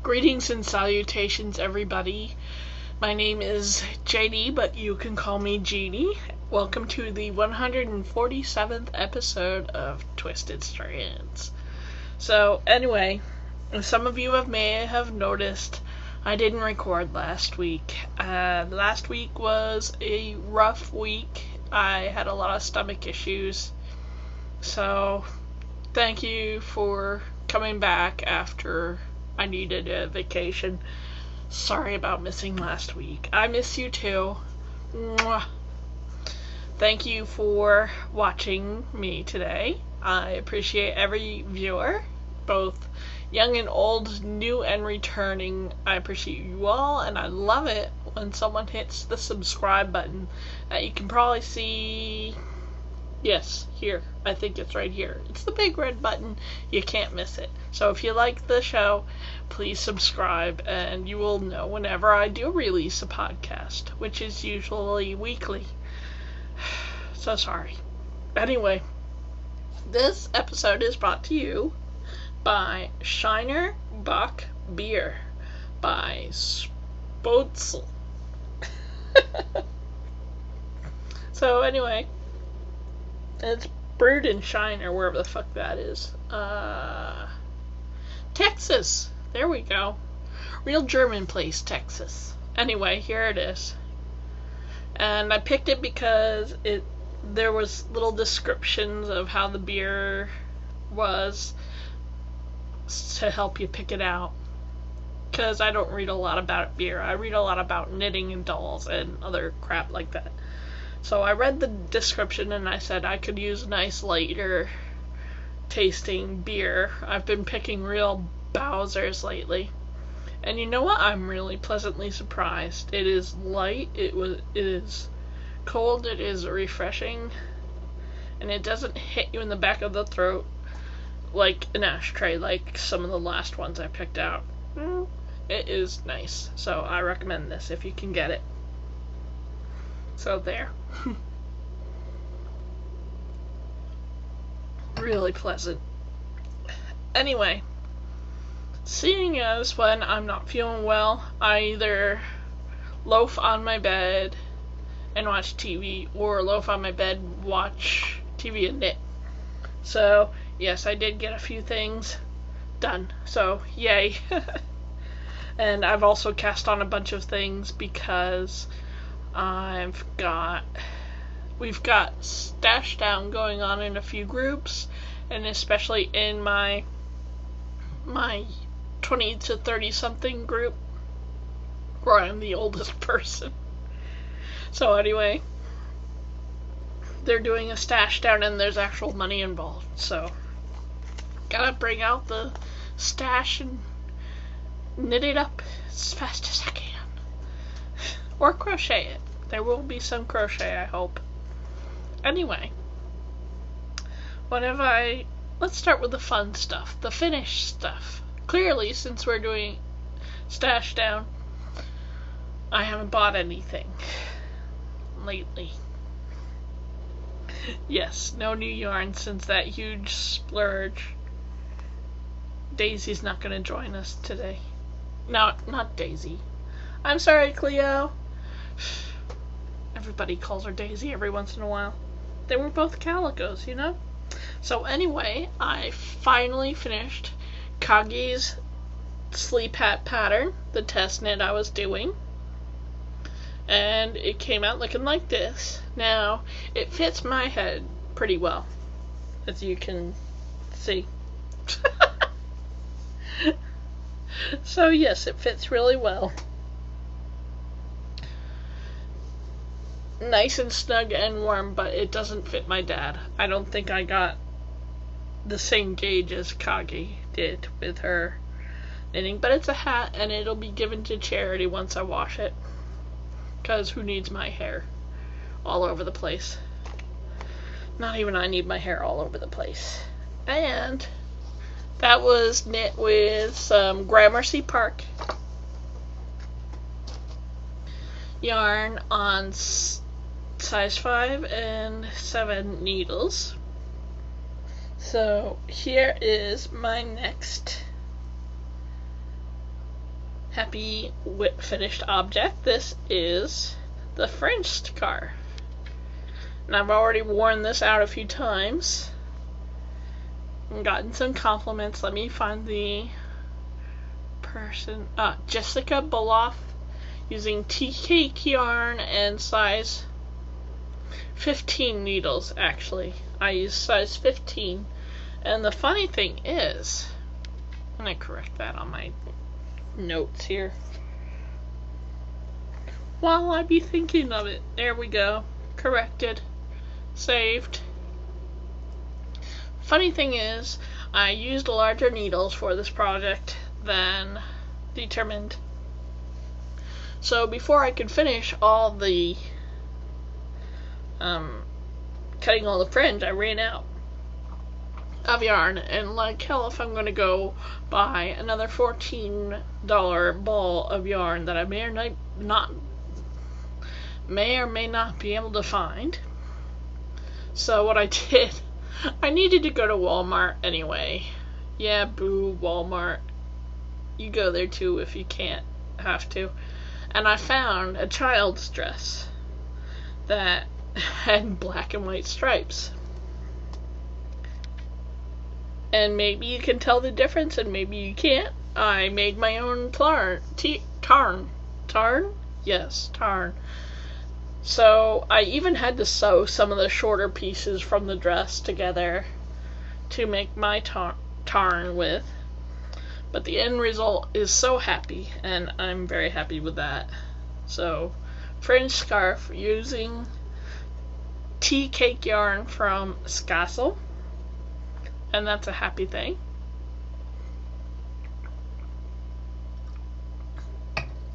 Greetings and salutations, everybody. My name is JD, but you can call me Jeannie. Welcome to the 147th episode of Twisted Strands. So, anyway, some of you may have noticed I didn't record last week. Last week was a rough week. I had a lot of stomach issues. So, thank you for coming back after I needed a vacation. Sorry about missing last week. I miss you too. Mwah. Thank you for watching me today. I appreciate every viewer, both young and old, new and returning. I appreciate you all, and I love it when someone hits the subscribe button. You can probably see... Yes, here. I think it's right here. It's the big red button. You can't miss it. So if you like the show, please subscribe and you will know whenever I do release a podcast, which is usually weekly. So sorry. Anyway, this episode is brought to you by Shiner Bock Beer by Spotzel. So anyway, it's brewed in Shiner, wherever the fuck that is. Texas. There we go. Real German place, Texas. Anyway, here it is. And I picked it because there was little descriptions of how the beer was to help you pick it out. Because I don't read a lot about beer. I read a lot about knitting and dolls and other crap like that. So I read the description and I said I could use a nice lighter tasting beer. I've been picking real Bowsers lately. And you know what? I'm really pleasantly surprised. It is light, it is cold, it is refreshing, and it doesn't hit you in the back of the throat like an ashtray like some of the last ones I picked out. It is nice. So I recommend this if you can get it. So there. Really pleasant. Anyway, seeing as when I'm not feeling well, I either loaf on my bed and watch TV, or loaf on my bed, watch TV and knit. So, yes, I did get a few things done. So, yay. And I've also cast on a bunch of things because we've got Stash Down going on in a few groups, and especially in my 20 to 30 something group where I'm the oldest person. So anyway, they're doing a stash down and there's actual money involved, so gotta bring out the stash and knit it up as fast as I can. Or crochet it. There will be some crochet, I hope. Anyway, let's start with the fun stuff, the finished stuff. Clearly, since we're doing Stash Down, I haven't bought anything lately. Yes, no new yarn since that huge splurge. Daisy's not going to join us today. No, not Daisy. I'm sorry, Cleo. Everybody calls her Daisy every once in a while. They were both calicos, you know? So anyway, I finally finished Kagi's sleep hat pattern, the test knit I was doing. And it came out looking like this. Now, it fits my head pretty well, as you can see. So yes, it fits really well. Nice and snug and warm, but it doesn't fit my dad. I don't think I got the same gauge as Kagi did with her knitting, but it's a hat and it'll be given to charity once I wash it, because who needs my hair all over the place? Not even I need my hair all over the place. And that was knit with some Gramercy Park yarn on size 5 and 7 needles. So here is my next happy finished object. This is the French scarf. And I've already worn this out a few times and gotten some compliments. Let me find the person. Jessica Boloff, using tea cake yarn and size 15 needles, actually. I use size 15. And the funny thing is, I'm going to correct that on my notes here while I be thinking of it. There we go. Corrected. Saved. Funny thing is, I used larger needles for this project than determined. So before I could finish all the cutting all the fringe, I ran out of yarn, and like hell if I'm gonna go buy another $14 ball of yarn that I may or may not be able to find. So what I did, I needed to go to Walmart anyway. Yeah, boo, Walmart. You go there too if you can't have to. And I found a child's dress that had black and white stripes. And maybe you can tell the difference, and maybe you can't. I made my own tarn. Yes, tarn. So I even had to sew some of the shorter pieces from the dress together to make my tarn with. But the end result is so happy, and I'm very happy with that. So, fringe scarf using tea cake yarn from Skassel. And that's a happy thing.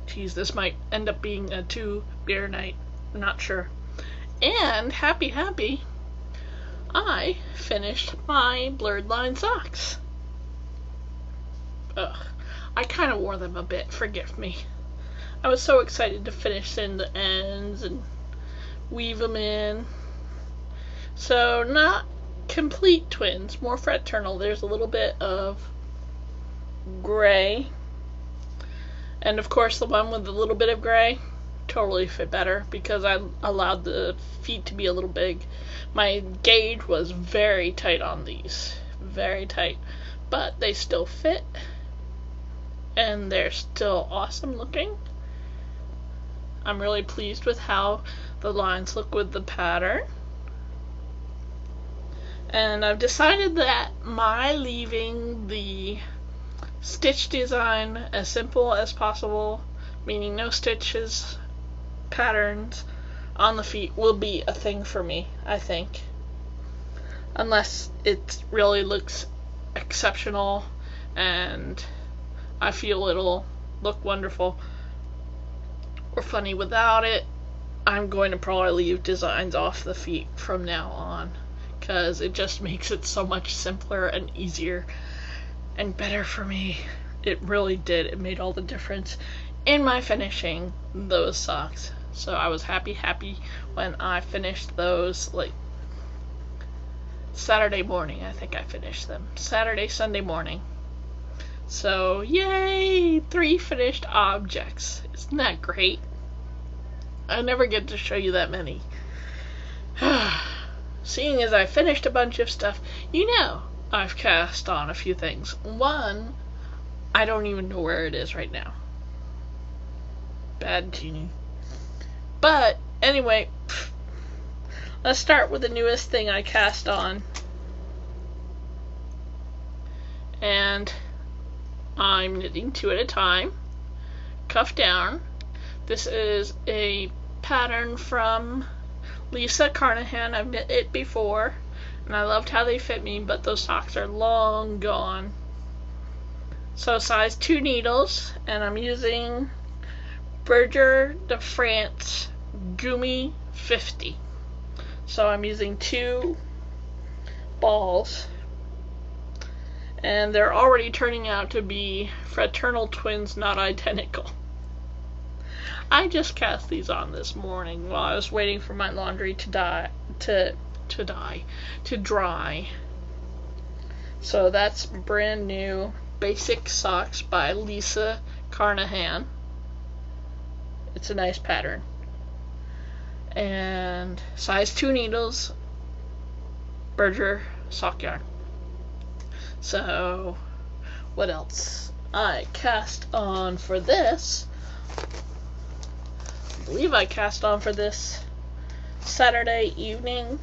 Geez, this might end up being a 2-beer night. I'm not sure. And happy, I finished my blurred line socks. Ugh, I kind of wore them a bit, forgive me. I was so excited to finish in the ends and weave them in. So, not complete twins, more fraternal. There's a little bit of gray, and of course the one with a little bit of gray totally fit better because I allowed the feet to be a little big. My gauge was very tight on these, very tight, but they still fit and they're still awesome looking. I'm really pleased with how the lines look with the pattern. And I've decided that my leaving the stitch design as simple as possible, meaning no stitches, patterns on the feet, will be a thing for me, I think. Unless it really looks exceptional and I feel it'll look wonderful or funny without it, I'm going to probably leave designs off the feet from now on, because it just makes it so much simpler and easier and better for me. It really did. It made all the difference in my finishing those socks. So I was happy when I finished those, like Saturday morning. I think I finished them Sunday morning. So yay, 3 finished objects. Isn't that great? I never get to show you that many. Seeing as I finished a bunch of stuff, you know I've cast on a few things. One, I don't even know where it is right now. Bad genie. But, anyway, let's start with the newest thing I cast on. And I'm knitting 2 at a time. Cuff down. This is a pattern from Lisa Carnahan. I've knit it before, and I loved how they fit me, but those socks are long gone. So size 2 needles, and I'm using Berger de France Gumi 50. So I'm using 2 balls, and they're already turning out to be fraternal twins, not identical. I just cast these on this morning while I was waiting for my laundry to dry. So that's brand new basic socks by Lisa Carnahan. It's a nice pattern. And size 2 needles, Berger sock yarn. So, what else? I cast on for this. I believe I cast on for this Saturday evening,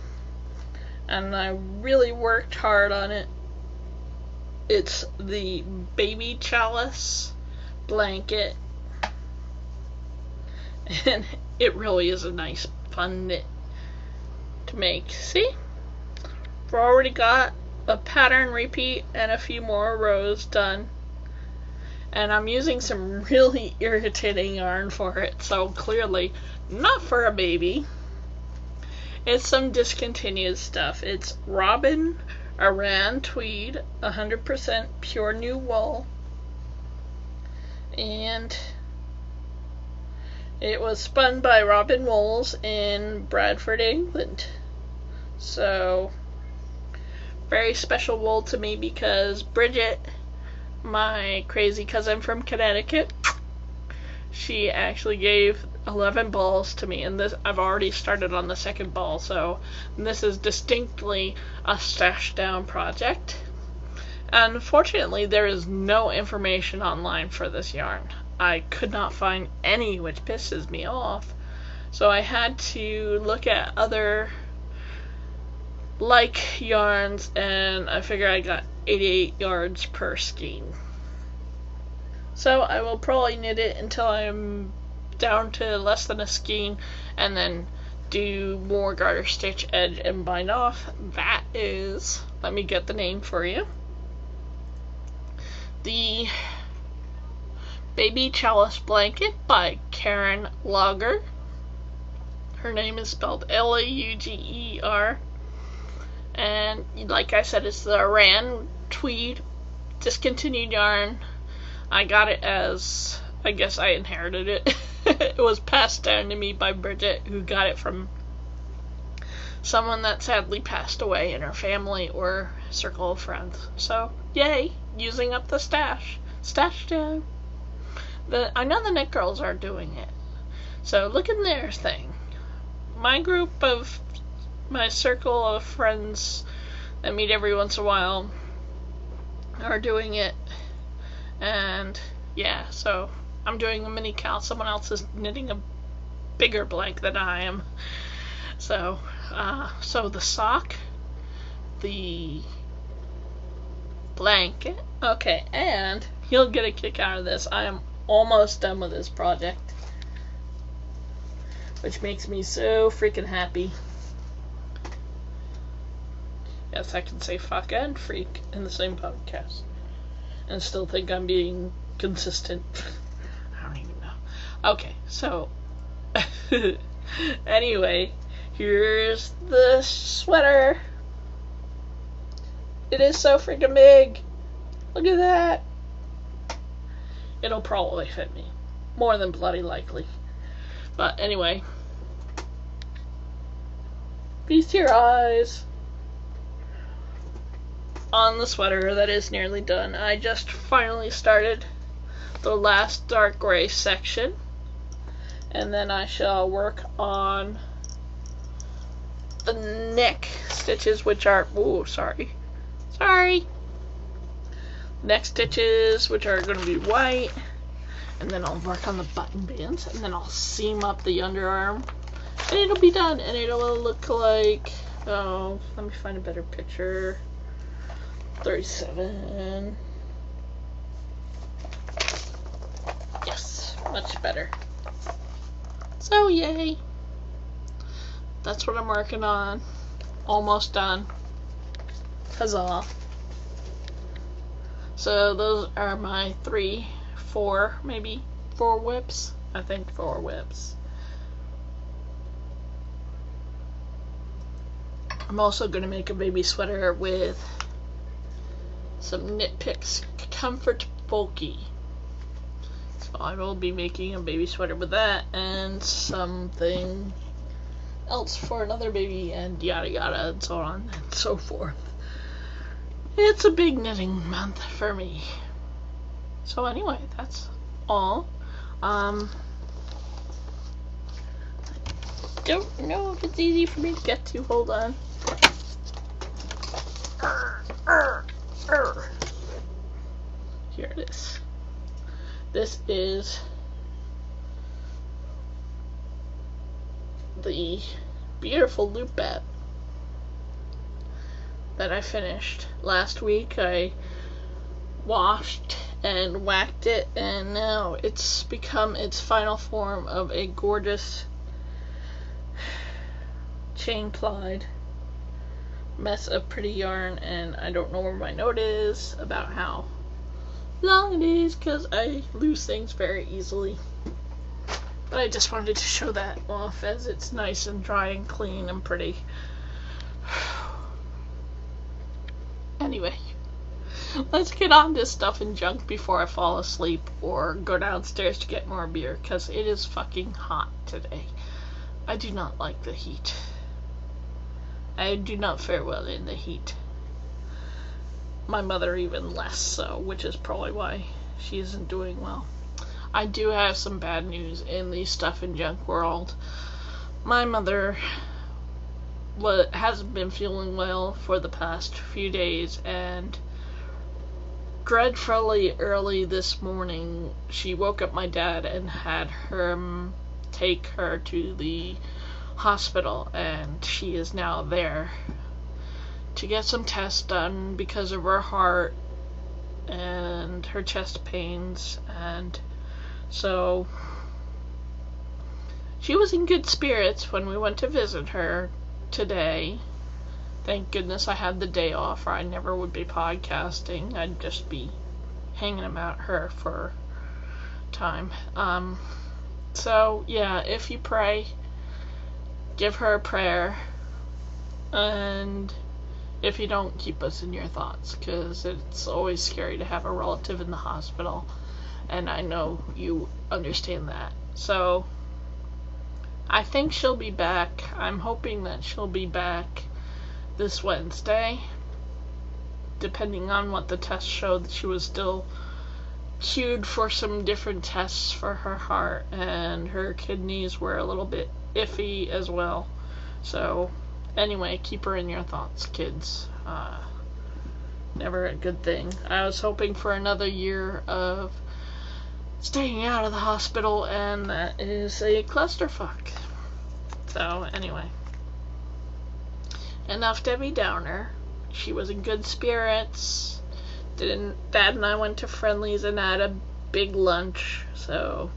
and I really worked hard on it. It's the Baby Chalice blanket, and it really is a nice, fun knit to make. See? I've already got a pattern repeat and a few more rows done, and I'm using some really irritating yarn for it, so clearly not for a baby. It's some discontinued stuff. It's Robin Aran tweed, 100% pure new wool, and it was spun by Robin Wools in Bradford, England. So, very special wool to me because Bridget, my crazy cousin from Connecticut, she actually gave 11 balls to me, and this I've already started on the second ball, so this is distinctly a stash down project. Unfortunately, there is no information online for this yarn. I could not find any, which pisses me off, so I had to look at other like yarns, and I figure I got 88 yards per skein. So I will probably knit it until I'm down to less than a skein, and then do more garter stitch, edge, and bind off. That is, let me get the name for you, the Baby Chalice Blanket by Karen Lager. Her name is spelled Lauger, and like I said, it's the Aran tweed discontinued yarn. I got it as, I guess I inherited it. It was passed down to me by Bridget, who got it from someone that sadly passed away in her family or circle of friends. So, yay, using up the stash. Stash time. I know the Knit Girls are doing it, so look in their thing. My group of, my circle of friends that meet every once in a while are doing it, and yeah, so I'm doing a mini cal. Someone else is knitting a bigger blank than I am. So, so the sock, the blanket, okay, and you'll get a kick out of this. I am almost done with this project, which makes me so freaking happy. Yes, I can say fuck and freak in the same podcast and still think I'm being consistent. I don't even know. Okay, so anyway, here's the sweater. It is so freaking big. Look at that. It'll probably fit me. More than bloody likely. But anyway, peace to your eyes. On the sweater that is nearly done. I just finally started the last dark gray section, and then I shall work on the neck stitches, which are, ooh, sorry, neck stitches, which are going to be white, and then I'll work on the button bands, and then I'll seam up the underarm, and it'll be done, and it'll look like, oh, let me find a better picture. 37. Yes, much better. So yay. That's what I'm working on. Almost done. Huzzah. So those are my 4 whips. I think 4 whips. I'm also going to make a baby sweater with some Knit Picks Comfort Bulky. So I will be making a baby sweater with that and something else for another baby and yada yada and so on and so forth. It's a big knitting month for me. So anyway, that's all. Don't know if it's easy for me to get to. Hold on. Here it is. This is the beautiful loop bat that I finished last week. I washed and whacked it, and now it's become its final form of a gorgeous chain plied mess of pretty yarn. And I don't know where my note is about how long it is, because I lose things very easily. But I just wanted to show that off, as it's nice and dry and clean and pretty. Anyway, let's get on to stuff and junk before I fall asleep or go downstairs to get more beer, because it is fucking hot today. I do not like the heat. I do not fare well in the heat. My mother even less so, which is probably why she isn't doing well. I do have some bad news in the stuff and junk world. My mother hasn't been feeling well for the past few days, and dreadfully early this morning she woke up my dad and had him take her to the hospital, and she is now there to get some tests done because of her heart and her chest pains. And so she was in good spirits when we went to visit her today. Thank goodness I had the day off, or I never would be podcasting. I'd just be hanging about her for time. So yeah, if you pray, give her a prayer, and if you don't, keep us in your thoughts, because it's always scary to have a relative in the hospital, and I know you understand that. So I think she'll be back. I'm hoping that she'll be back this Wednesday, depending on what the tests showed. She was still queued for some different tests for her heart, and her kidneys were a little bit iffy as well. So anyway, keep her in your thoughts, kids. Never a good thing. I was hoping for another year of staying out of the hospital, and that is a clusterfuck. So anyway, enough Debbie Downer. She was in good spirits. Dad and I went to Friendly's and had a big lunch, so,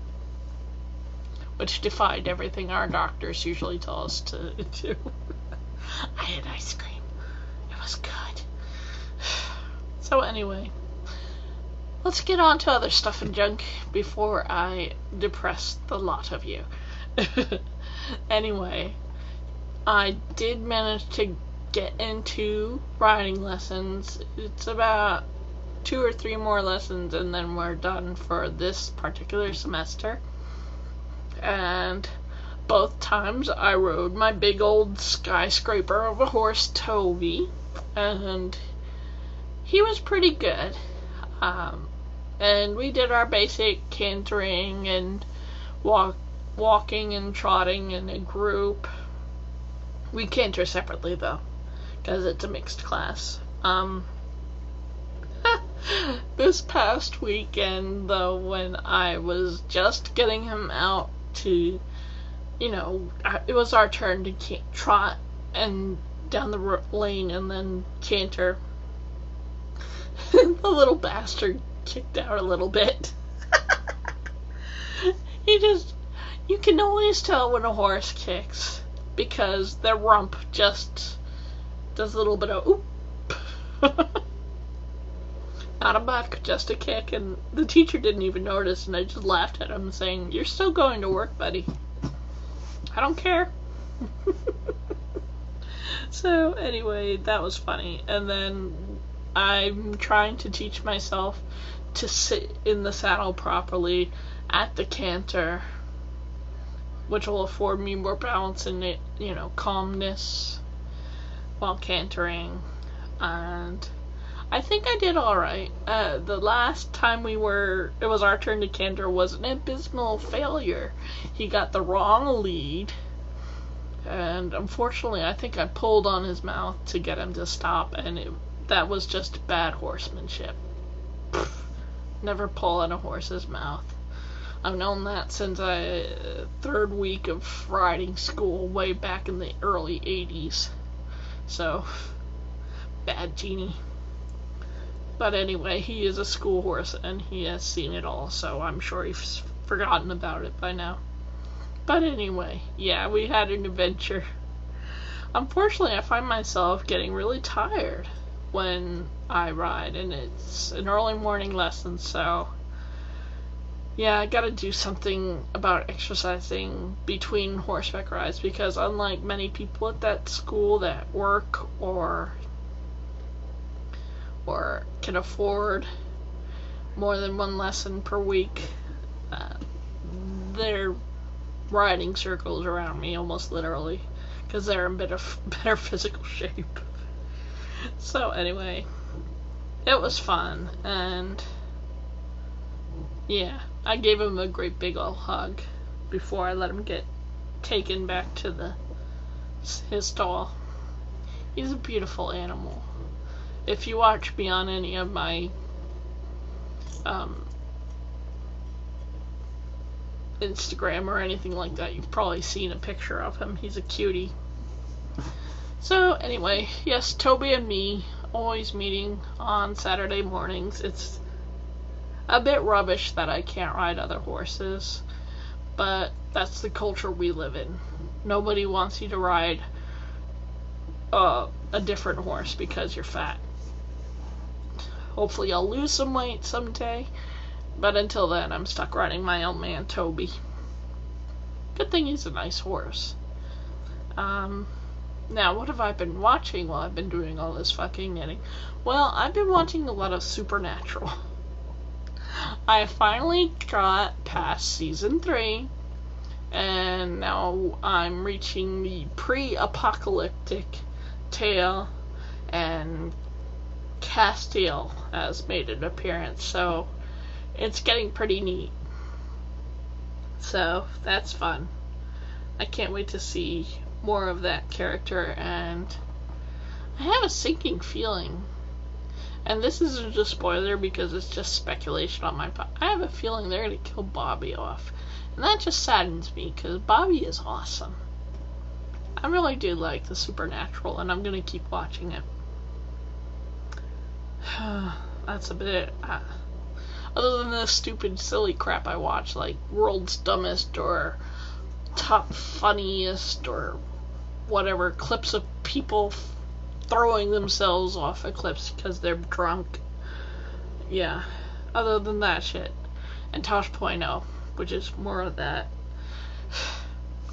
which defied everything our doctors usually tell us to do. I had ice cream. It was good. So anyway, let's get on to other stuff and junk before I depress the lot of you. Anyway, I did manage to get into riding lessons. It's about 2 or 3 more lessons, and then we're done for this particular semester. And both times I rode my big old skyscraper of a horse, Toby, and he was pretty good. And we did our basic cantering and walking and trotting in a group. We canter separately though, because it's a mixed class. This past weekend though, when I was just getting him out to, it was our turn to trot and down the lane and then canter, the little bastard kicked out a little bit. You can always tell when a horse kicks, because their rump just does a little bit of oop. Not a buck, just a kick, and the teacher didn't even notice, and I just laughed at him, saying, "You're still going to work, buddy. I don't care." So anyway, that was funny. And then I'm trying to teach myself to sit in the saddle properly at the canter, which will afford me more balance and, calmness while cantering. And I think I did alright. The last time it was our turn to canter, was an abysmal failure. He got the wrong lead, and unfortunately I think I pulled on his mouth to get him to stop, and that was just bad horsemanship. Never pull on a horse's mouth. I've known that since third week of riding school way back in the early 80s. So, bad Genie. But anyway, he is a school horse and he has seen it all, so I'm sure he's forgotten about it by now. But anyway, yeah, we had an adventure. Unfortunately, I find myself getting really tired when I ride, and it's an early morning lesson, so yeah, I gotta do something about exercising between horseback rides, because unlike many people at that school that work or can afford more than one lesson per week, they're riding circles around me almost literally, because they're in better physical shape. So anyway, it was fun, and yeah, I gave him a great big ol' hug before I let him get taken back to his stall. He's a beautiful animal. If you watch me on any of my Instagram or anything like that, you've probably seen a picture of him. He's a cutie. So anyway, yes, Toby and me always meeting on Saturday mornings. It's a bit rubbish that I can't ride other horses, but that's the culture we live in. Nobody wants you to ride a different horse because you're fat. Hopefully I'll lose some weight someday, but until then I'm stuck riding my old man Toby. Good thing he's a nice horse. Now, what have I been watching while I've been doing all this fucking knitting? Well, I've been watching a lot of Supernatural. I finally got past season 3, and now I'm reaching the pre-apocalyptic tale, and Castiel has made an appearance, so it's getting pretty neat. So, that's fun. I can't wait to see more of that character, and I have a sinking feeling, and this isn't a spoiler because it's just speculation on my part. I have a feeling they're going to kill Bobby off, and that just saddens me because Bobby is awesome. I really do like the Supernatural, and I'm going to keep watching it. That's a bit, other than the stupid silly crap I watch, like World's Dumbest or Top Funniest or whatever, clips of people throwing themselves off a cliff because they're drunk. Yeah, other than that shit. And Tosh.0, which is more of that.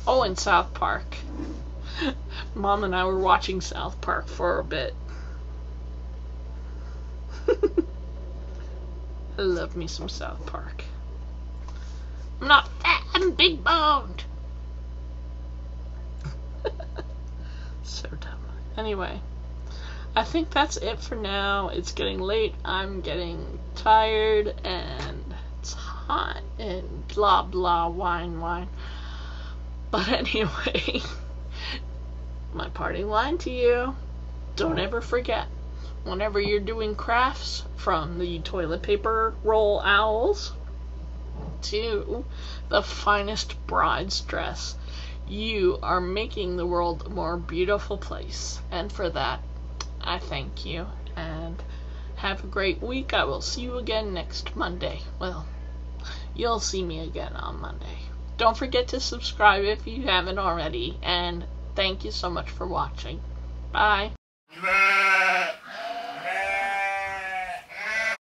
Oh, and South Park. Mom and I were watching South Park for a bit. I love me some South Park. I'm not fat, I'm big boned. So dumb. Anyway, I think that's it for now. It's getting late, I'm getting tired, and it's hot, and blah blah, wine. But anyway, my parting line to you, don't ever forget, whenever you're doing crafts, from the toilet paper roll owls to the finest bride's dress, you are making the world a more beautiful place. And for that, I thank you. And have a great week. I will see you again next Monday. Well, you'll see me again on Monday. Don't forget to subscribe if you haven't already. And thank you so much for watching. Bye.